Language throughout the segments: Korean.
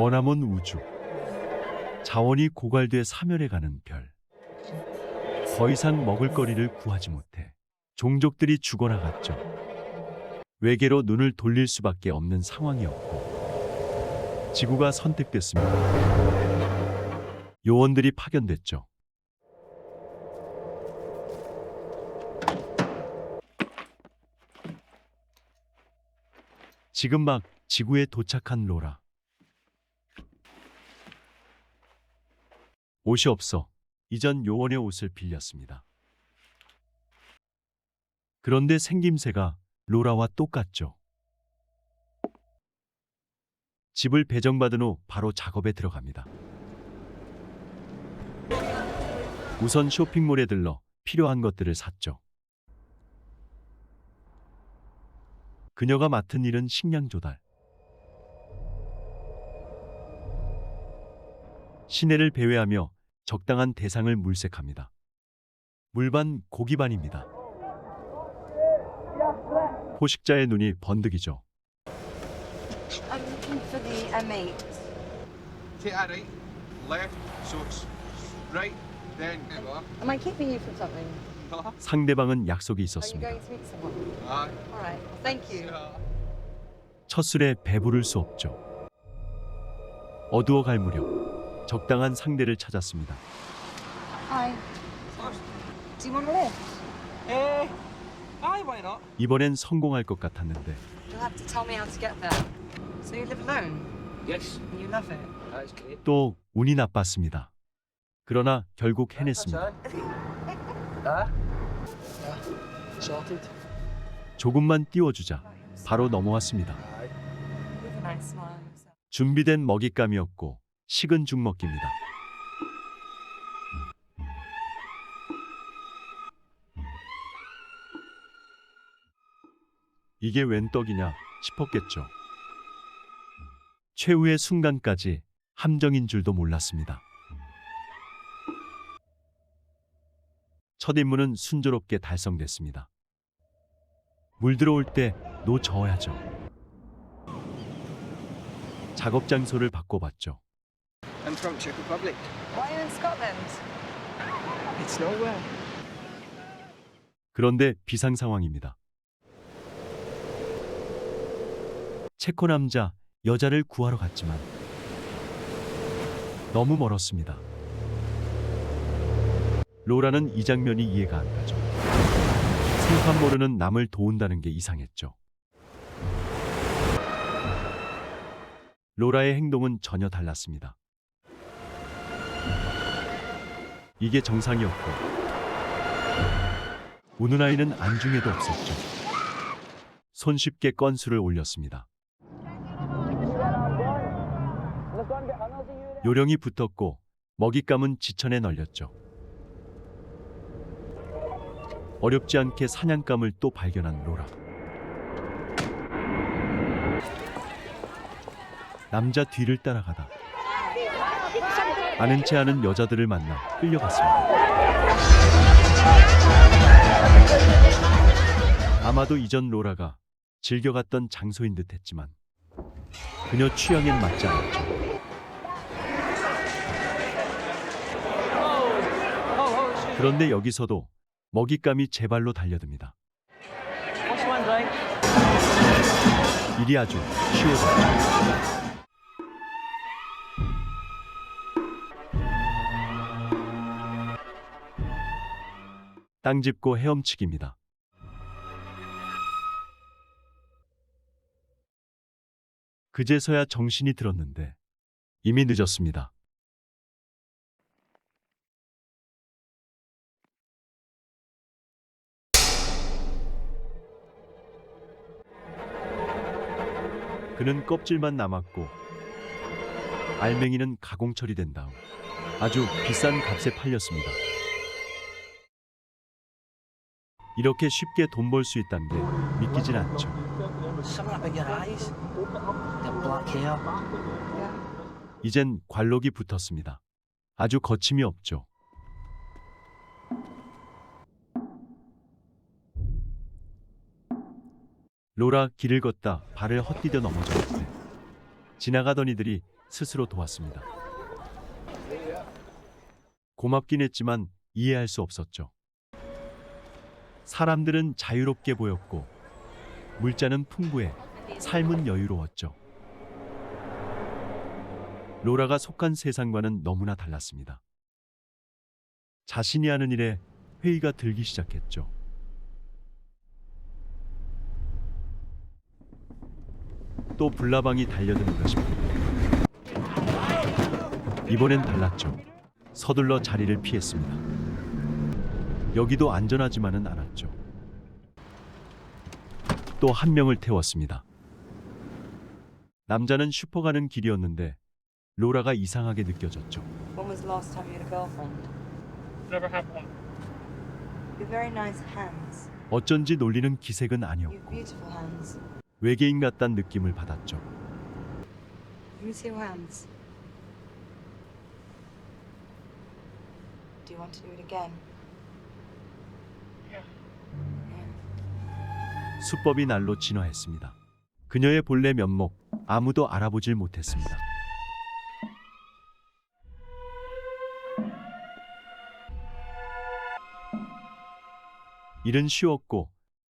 머나먼 우주, 자원이 고갈돼 사멸해가는 별. 더 이상 먹을거리를 구하지 못해 종족들이 죽어나갔죠. 외계로 눈을 돌릴 수밖에 없는 상황이었고 지구가 선택됐습니다. 요원들이 파견됐죠. 지금 막 지구에 도착한 로라. 옷이 없어 이전 요원의 옷을 빌렸습니다. 그런데 생김새가 로라와 똑같죠. 집을 배정받은 후 바로 작업에 들어갑니다. 우선 쇼핑몰에 들러 필요한 것들을 샀죠. 그녀가 맡은 일은 식량 조달. 시내를 배회하며 적당한 대상을 물색합니다. 물반 고기반입니다. 포식자의 눈이 번득이죠. I'm looking for the M8. Take that right, left, so it's right, then Am I keeping you from something? 상대방은 약속이 Are you 있었습니다. going to meet someone? Aye. All right. Well, thank you. 첫 술에 배부를 수 없죠. 어두워갈 무렵 적당한 상대를 찾았습니다. Hi. Do you want a lift? Aye, why not? 이번엔 성공할 것 같았는데 You'll have to tell me how to get there. So you live alone Yes. and you love it. That's great. 또 운이 나빴습니다. 그러나 결국 해냈습니다. Sorted. 조금만 띄워주자 바로 넘어왔습니다. Aye. With a nice smile. 준비된 먹잇감이었고 식은 죽 먹기입니다. 이게 웬 떡이냐 싶었겠죠. 최후의 순간까지 함정인 줄도 몰랐습니다. 첫 임무는 순조롭게 달성됐습니다. 물 들어올 때 노 저어야죠. 작업 장소를 바꿔봤죠. I'm from Czech Republic. Why are you in Scotland? It's nowhere. 그런데 비상 상황입니다. 체코 남자 여자를 구하러 갔지만 너무 멀었습니다. 로라는 이 장면이 이해가 안 가죠. 생판 모르는 남을 도운다는 게 이상했죠. 로라의 행동은 전혀 달랐습니다. 이게 정상이었고 우는 아이는 안중에도 없었죠. 손쉽게 건수를 올렸습니다. 요령이 붙었고 먹잇감은 지천에 널렸죠. 어렵지 않게 사냥감을 또 발견한 로라. 남자 뒤를 따라가다 아는 체 아는 여자들을 만나 끌려갔습니다. 아마도 이전 로라가 즐겨갔던 장소인 듯 했지만 그녀 취향엔 맞지 않았죠. 그런데 여기서도 먹잇감이 제 발로 달려듭니다. 일이 아주 쉬워졌죠. 땅 짚고 헤엄치기입니다. 그제서야 정신이 들었는데 이미 늦었습니다. 그는 껍질만 남았고 알맹이는 가공 처리된 다음 아주 비싼 값에 팔렸습니다. 이렇게 쉽게 돈 벌 수 있다는 게 믿기진 않죠. Something up in your eyes. Your black hair. 이젠 관록이 붙었습니다. 아주 거침이 없죠. 로라 길을 걷다 발을 헛디뎌 넘어졌을 때 지나가던 이들이 스스로 도왔습니다. 고맙긴 했지만 이해할 수 없었죠. 사람들은 자유롭게 보였고 물자는 풍부해 삶은 여유로웠죠. 로라가 속한 세상과는 너무나 달랐습니다. 자신이 하는 일에 회의가 들기 시작했죠. 또 불나방이 달려드는가 싶은데 이번엔 달랐죠. 서둘러 자리를 피했습니다. 여기도 안전하지만은 않았죠. 또 한 명을 태웠습니다. 남자는 슈퍼 가는 길이었는데 로라가 이상하게 느껴졌죠. When was the last time you had a girlfriend? Never had one. You've very nice hands. 어쩐지 놀리는 기색은 You've 아니었고 beautiful hands. 외계인 같단 느낌을 받았죠. Let me see your hands. Do you want to do it again? Yeah. Yeah. 수법이 날로 진화했습니다. 그녀의 본래 면목 아무도 알아보질 못했습니다. 일은 쉬웠고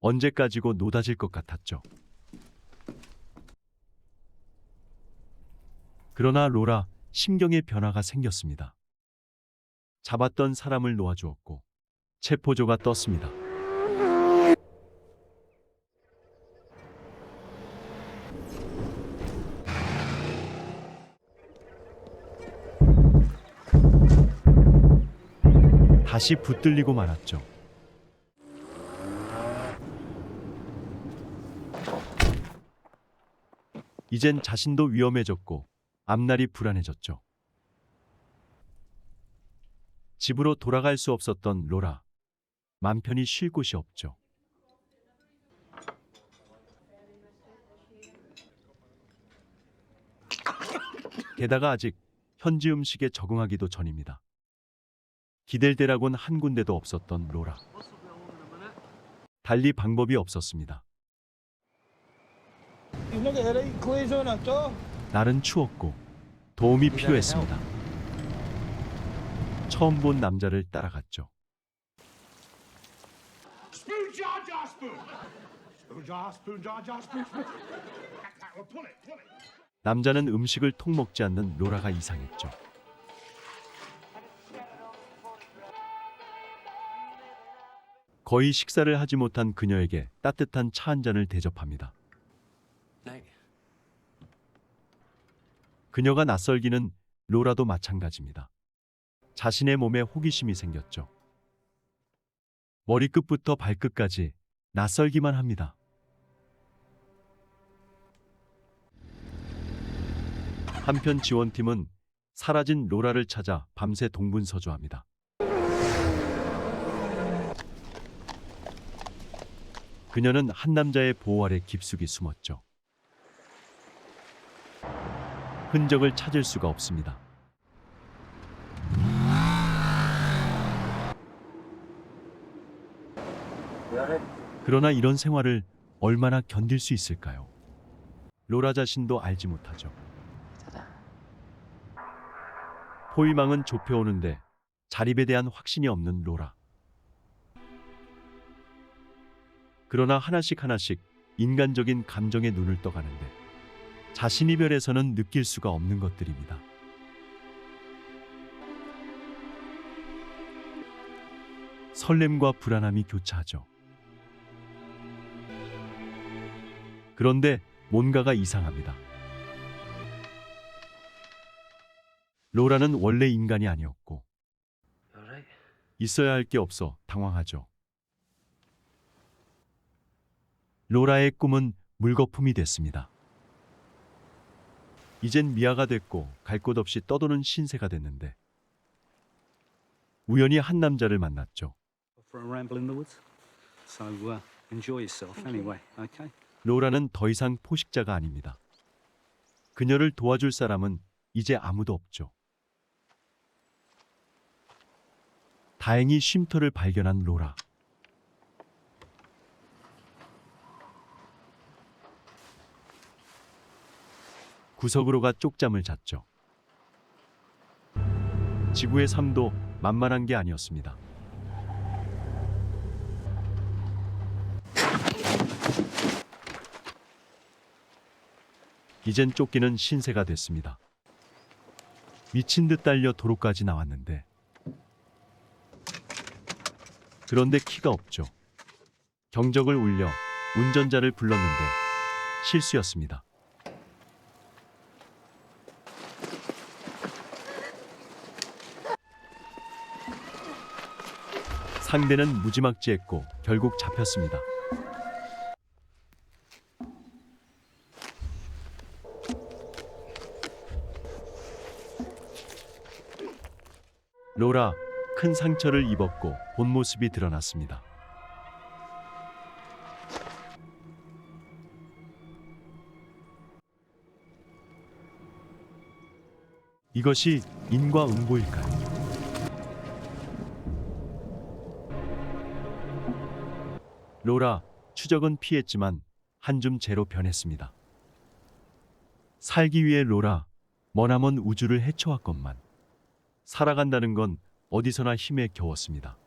언제까지고 노다질 것 같았죠. 그러나 로라 심경의 변화가 생겼습니다. 잡았던 사람을 놓아주었고 체포조가 떴습니다. 다시 붙들리고 말았죠. 이젠 자신도 위험해졌고 앞날이 불안해졌죠. 집으로 돌아갈 수 없었던 로라. 맘 편히 쉴 곳이 없죠. 게다가 아직 현지 음식에 적응하기도 전입니다. 기댈 데라곤 한 군데도 없었던 로라. 달리 방법이 없었습니다. 날은 추웠고 도움이 필요했습니다. 처음 본 남자를 따라갔죠. Spoon jar jar spoon. Spoon jar spoon jar jar spoon. Pull it, pull it. 남자는 음식을 통 먹지 않는 로라가 이상했죠. 거의 식사를 하지 못한 그녀에게 따뜻한 차 한 잔을 대접합니다. 그녀가 낯설기는 로라도 마찬가지입니다. 자신의 몸에 호기심이 생겼죠. 머리끝부터 발끝까지 낯설기만 합니다. 한편 지원팀은 사라진 로라를 찾아 밤새 동분서주합니다. 그녀는 한 남자의 보호 아래 깊숙이 숨었죠. 흔적을 찾을 수가 없습니다. 그러나 이런 생활을 얼마나 견딜 수 있을까요? 로라 자신도 알지 못하죠. 포위망은 좁혀오는데 자립에 대한 확신이 없는 로라. 그러나 하나씩 하나씩 인간적인 감정에 눈을 떠가는데 자신 이별에서는 느낄 수가 없는 것들입니다. 설렘과 불안함이 교차하죠. 그런데 뭔가가 이상합니다. 로라는 원래 인간이 아니었고 있어야 할 게 없어 당황하죠. 로라의 꿈은 물거품이 됐습니다. 이젠 미아가 됐고 갈 곳 없이 떠도는 신세가 됐는데 우연히 한 남자를 만났죠. For a ramble in the woods. So enjoy yourself anyway, okay? 로라는 더 이상 포식자가 아닙니다. 그녀를 도와줄 사람은 이제 아무도 없죠. 다행히 쉼터를 발견한 로라. 구석으로 가 쪽잠을 잤죠. 지구의 삶도 만만한 게 아니었습니다. 이젠 쫓기는 신세가 됐습니다. 미친 듯 달려 도로까지 나왔는데 그런데 키가 없죠. 경적을 울려 운전자를 불렀는데 실수였습니다. 상대는 무지막지했고 결국 잡혔습니다. 로라, 큰 상처를 입었고 본 모습이 드러났습니다. 이것이 인과응보일까요? 로라, 추적은 피했지만 한 줌 재로 변했습니다. 살기 위해 로라, 머나먼 우주를 헤쳐왔건만 살아간다는 건 어디서나 힘에 겨웠습니다.